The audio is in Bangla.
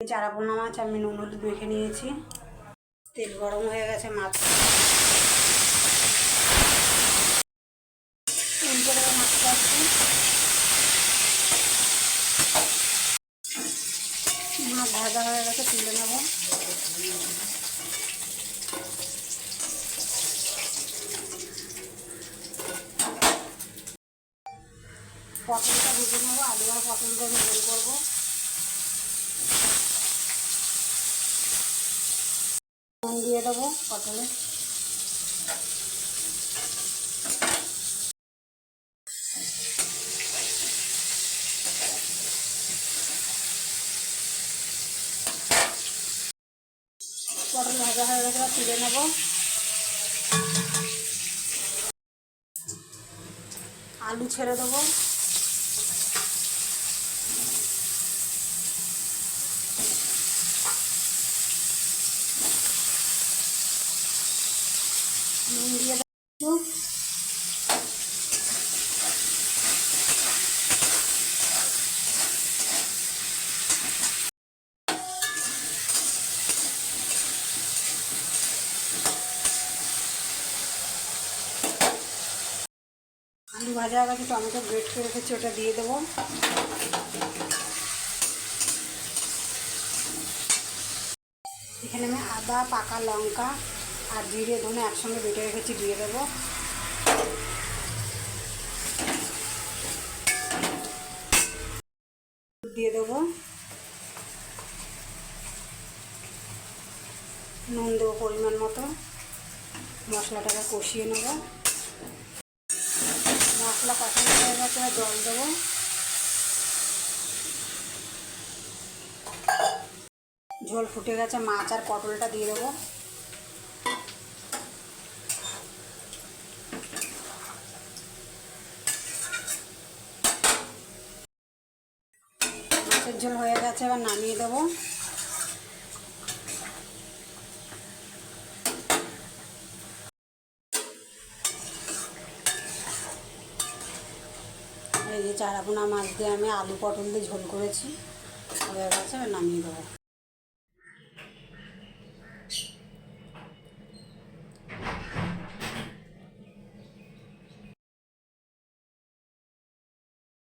চারাপোনা মাছ আমি নুন হলুদ মেখে নিয়েছি। তেল গরম হয়ে গেছে, মাছ উল্টে দেবো। মাছটা মাছ ভাজা হয়ে গেছে, তুলে নেব। পটলটা ভেজে নেবো। আলু আর পটলটা আমি ঝোল করবো। নুন দিয়ে দেবো পটলে। পটল ভাজা হয়ে গেছে, তুলে নেব। আলু ছেড়ে দেবো। নুন দিয়ে দেবো। আলু ভাজা হয়ে গেছে, টমেটো গ্রেট করে রেখেছি, ওটা দিয়ে দেবো। এখানে আমি আদা, পাকা লঙ্কা আর জিরে ধনে একসঙ্গে বেটে রেখেছি, দিয়ে দেবো। দিয়ে দেবো। নুন দেবো পরিমাণ মতো। মশলাটাকে কষিয়ে নেব। মশলা কষানো হয়ে গেছে, জল দেবো। ঝোল ফুটে গেছে, মাছ আর পটলটা দিয়ে দেবো। মাছের ঝোল হয়ে গেছে, এবার নামিয়ে দেবো। এই যে চারাপোনা মাছ দিয়ে আমি আলু পটল দিয়ে ঝোল করেছি, হয়ে গেছে, এবার নামিয়ে দেবো।